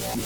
Hey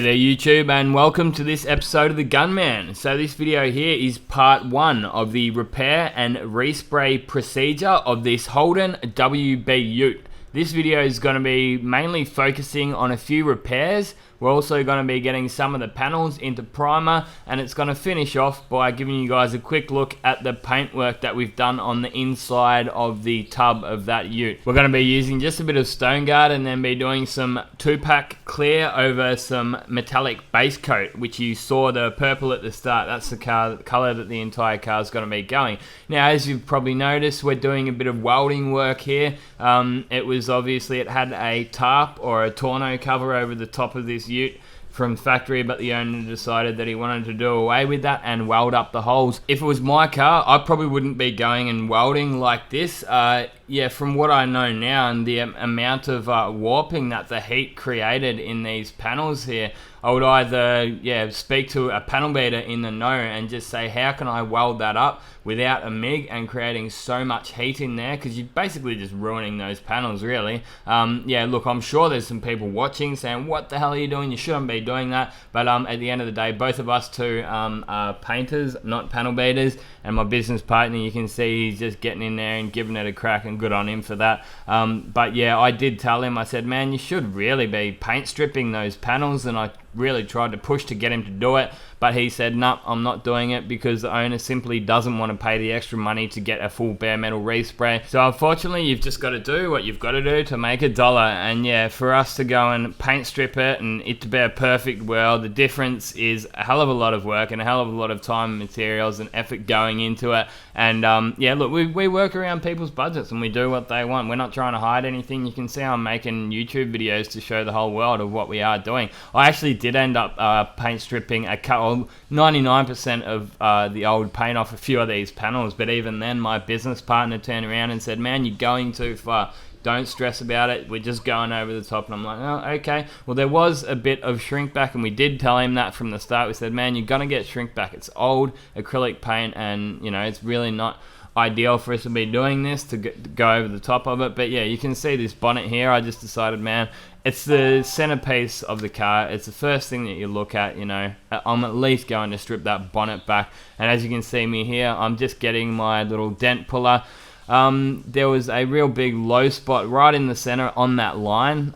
there YouTube, and welcome to this episode of the Gunman. So this video here is part 1 of the repair and respray procedure of this Holden WB ute. This video is going to be mainly focusing on a few repairs. We're also going to be getting some of the panels into primer, and it's going to finish off by giving you guys a quick look at the paintwork that we've done on the inside of the tub of that ute. We're going to be using just a bit of stone guard and then be doing some 2-pack clear over some metallic base coat, which you saw the purple at the start. That's the color that the entire car is going to be going. Now, as you've probably noticed, we're doing a bit of welding work here. It had a tarp or a tonneau cover over the top of this ute from factory, but the owner decided that he wanted to do away with that and weld up the holes. If it was my car, I probably wouldn't be going and welding like this. From what I know now and the amount of warping that the heat created in these panels here, I would either speak to a panel beater in the know and just say, how can I weld that up without a MIG and creating so much heat in there, because you're basically just ruining those panels, really. Look, I'm sure there's some people watching saying, what the hell are you doing? You shouldn't be doing that. But at the end of the day, both of us two are painters, not panel beaters, and my business partner, you can see he's just getting in there and giving it a crack, and good on him for that. I did tell him, I said, man, you should really be paint stripping those panels, and I really tried to push to get him to do it, but he said, no, I'm not doing it, because the owner simply doesn't want to pay the extra money to get a full bare metal respray. So unfortunately, you've just got to do what you've got to do to make $1. And for us to go and paint strip it and it to be a perfect world, the difference is a hell of a lot of work and a hell of a lot of time, materials and effort going into it. And look, we work around people's budgets and we do what they want. We're not trying to hide anything. You can see I'm making YouTube videos to show the whole world of what we are doing. I actually did end up paint stripping 99% of the old paint off a few of these panels, but even then my business partner turned around and said, man, you're going too far. Don't stress about it. We're just going over the top. And I'm like, oh, okay. Well, there was a bit of shrink back, and we did tell him that from the start. We said, man, you're going to get shrink back. It's old acrylic paint, and it's really not ideal for us to be doing this to go over the top of it. But yeah, you can see this bonnet here. I just decided, man, it's the centerpiece of the car. It's the first thing that you look at, I'm at least going to strip that bonnet back. And as you can see me here, I'm just getting my little dent puller. There was a real big low spot right in the center on that line,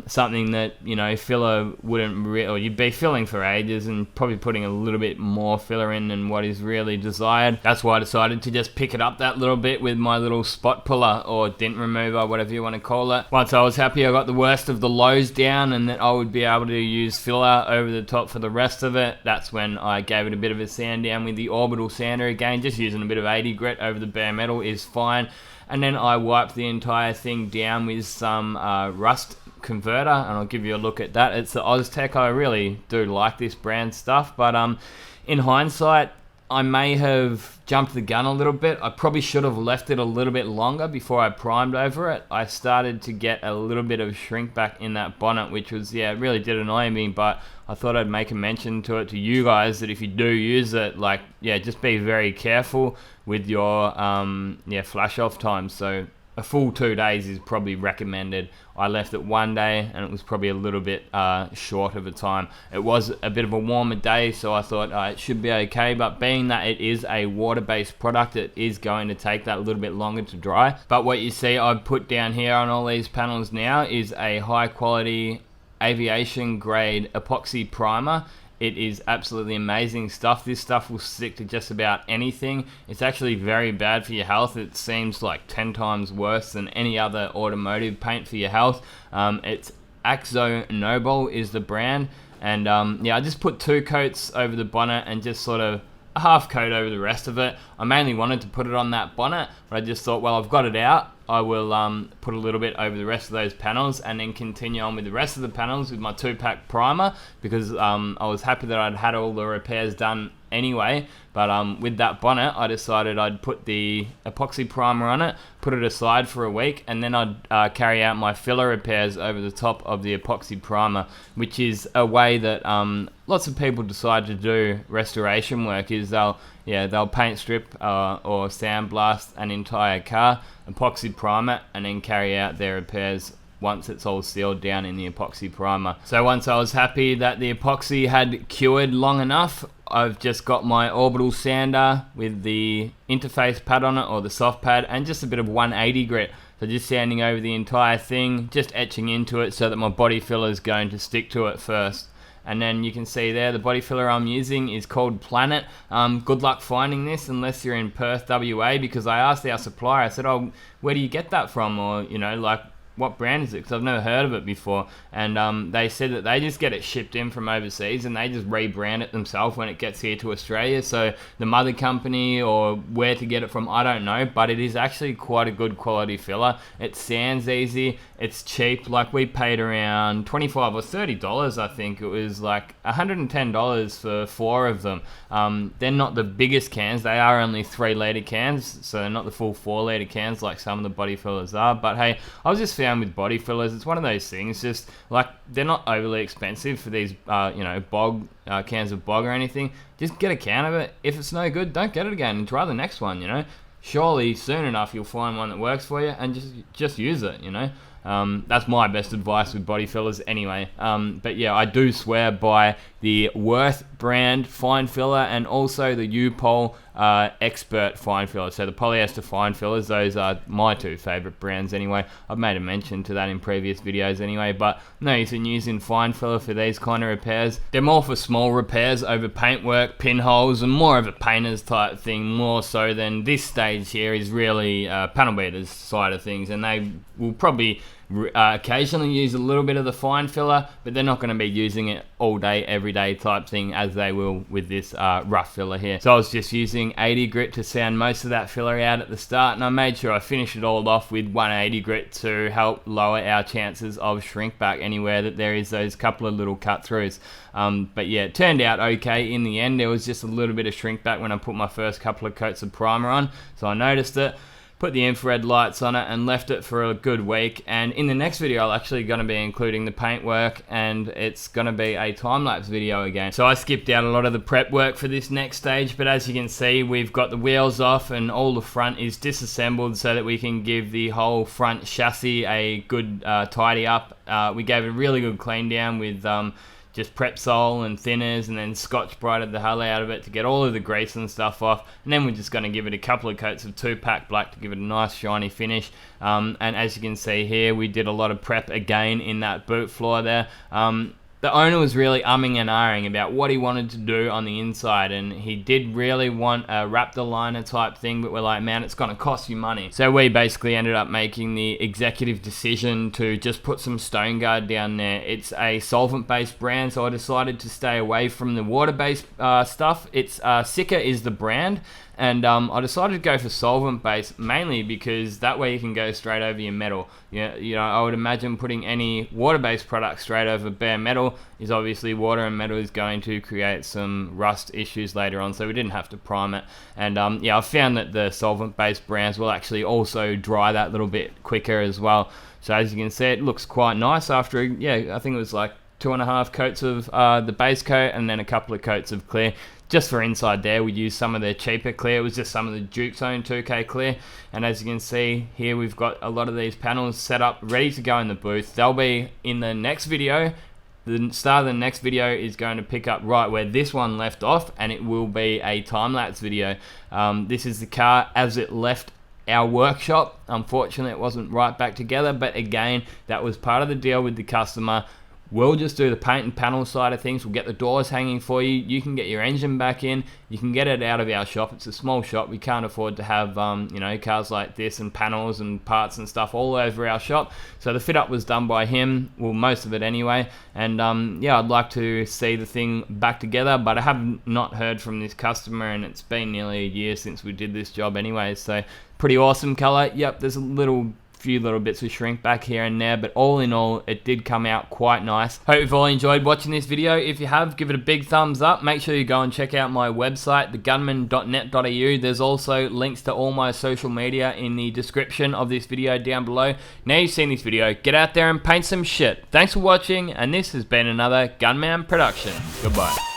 something that filler wouldn't or you'd be filling for ages and probably putting a little bit more filler in than what is really desired. That's why I decided to just pick it up that little bit with my little spot puller or dent remover, whatever you want to call it. Once I was happy I got the worst of the lows down and that I would be able to use filler over the top for the rest of it, that's when I gave it a bit of a sand down with the orbital sander again. Just using a bit of 80 grit over the bare metal is fine. And then I wiped the entire thing down with some rust converter, and I'll give you a look at that. It's the Oztech. I really do like this brand stuff, but in hindsight, I may have jumped the gun a little bit. I probably should have left it a little bit longer before I primed over it. I started to get a little bit of shrink back in that bonnet, which was, it really did annoy me, but I thought I'd make a mention to it to you guys that if you do use it, just be very careful with your flash off time. So a full 2 days is probably recommended. I left it 1 day and it was probably a little bit short of a time. It was a bit of a warmer day, so I thought it should be okay, but being that it is a water-based product, it is going to take that a little bit longer to dry. But what you see I've put down here on all these panels now is a high quality aviation grade epoxy primer. It is absolutely amazing stuff. This stuff will stick to just about anything. It's actually very bad for your health. It seems like 10 times worse than any other automotive paint for your health. It's Axo Noble is the brand. And I just put 2 coats over the bonnet and just sort of a half coat over the rest of it. I mainly wanted to put it on that bonnet, but I just thought, well, I've got it out. I will put a little bit over the rest of those panels and then continue on with the rest of the panels with my 2-pack primer, because I was happy that I'd had all the repairs done anyway. But with that bonnet, I decided I'd put the epoxy primer on it, put it aside for a week, and then I'd carry out my filler repairs over the top of the epoxy primer, which is a way that lots of people decide to do restoration work. Is they'll paint strip or sandblast an entire car, epoxy primer, and then carry out their repairs once it's all sealed down in the epoxy primer. So once I was happy that the epoxy had cured long enough, I've just got my orbital sander with the interface pad on it, or the soft pad, and just a bit of 180 grit. So just sanding over the entire thing, just etching into it so that my body filler is going to stick to it first. And then you can see there, the body filler I'm using is called Planet. Good luck finding this unless you're in Perth, WA, because I asked our supplier, I said, oh, where do you get that from? Or, you know, like, what brand is it? Because I've never heard of it before. And they said that they just get it shipped in from overseas and they just rebrand it themselves when it gets here to Australia. So the mother company or where to get it from, I don't know, but it is actually quite a good quality filler. It sands easy, it's cheap. Like, we paid around $25 or $30, I think. It was like $110 for 4 of them. They're not the biggest cans, they are only 3 litre cans, so they're not the full 4 litre cans like some of the body fillers are. But hey, I was just with body fillers, it's one of those things, just like, they're not overly expensive for these bog cans of bog or anything. Just get a can of it. If it's no good, don't get it again and try the next one, you know. Surely soon enough you'll find one that works for you and just use it, you know. That's my best advice with body fillers anyway. But yeah, I do swear by the Worth brand fine filler and also the U-Pol Expert fine filler. So the polyester fine fillers, those are my 2 favorite brands anyway. I've made a mention to that in previous videos anyway, but no use in using fine filler for these kind of repairs. They're more for small repairs over paintwork, pinholes, and more of a painter's type thing, more so than this stage here is really panel beaters side of things, and they will probably occasionally use a little bit of the fine filler, but they're not going to be using it all day every day type thing as they will with this rough filler here. So I was just using 80 grit to sand most of that filler out at the start, and I made sure I finished it all off with 180 grit to help lower our chances of shrink back anywhere that there is those couple of little cut throughs. But yeah, it turned out okay in the end. There was just a little bit of shrink back when I put my first couple of coats of primer on, so I noticed it. Put the infrared lights on it and left it for a good week, and in the next video I'm actually going to be including the paint work, and it's going to be a time-lapse video again. So I skipped out a lot of the prep work for this next stage, but as you can see, we've got the wheels off and all the front is disassembled so that we can give the whole front chassis a good tidy up. We gave it a really good clean down with just Prepsol and thinners, and then Scotch Brighted the hell out of it to get all of the grease and stuff off, and then we're just going to give it a couple of coats of 2-pack black to give it a nice shiny finish. And as you can see here, we did a lot of prep again in that boot floor there. The owner was really umming and ahhing about what he wanted to do on the inside, and he did really want a Raptor liner type thing, but we're like, man, it's going to cost you money. So we basically ended up making the executive decision to just put some Stone Guard down there. It's a solvent-based brand, so I decided to stay away from the water-based stuff. It's Sika is the brand, and I decided to go for solvent-based mainly because that way you can go straight over your metal. You know, I would imagine putting any water-based product straight over bare metal is obviously water, and metal is going to create some rust issues later on, so we didn't have to prime it. And yeah, I found that the solvent-based brands will actually also dry that little bit quicker as well. So as you can see, it looks quite nice after, I think it was like 2.5 coats of the base coat and then a couple of coats of clear. Just for inside there, we used some of the cheaper clear. It was just some of the Duke's own 2K clear. And as you can see here, we've got a lot of these panels set up, ready to go in the booth. They'll be in the next video. The start of the next video is going to pick up right where this one left off, and it will be a time-lapse video. This is the car as it left our workshop. Unfortunately, it wasn't right back together, but again, that was part of the deal with the customer. We'll just do the paint and panel side of things. We'll get the doors hanging for you. You can get your engine back in. You can get it out of our shop. It's a small shop. We can't afford to have cars like this and panels and parts and stuff all over our shop. So the fit up was done by him. Well, most of it anyway. And I'd like to see the thing back together, but I have not heard from this customer, and it's been nearly a year since we did this job anyway. So pretty awesome color. Yep, there's a little few little bits of shrink back here and there, but all in all, it did come out quite nice. Hope you've all enjoyed watching this video. If you have, give it a big thumbs up. Make sure you go and check out my website, thegunman.net.au. There's also links to all my social media in the description of this video down below. Now you've seen this video, get out there and paint some shit. Thanks for watching, and this has been another Gunman production. Goodbye.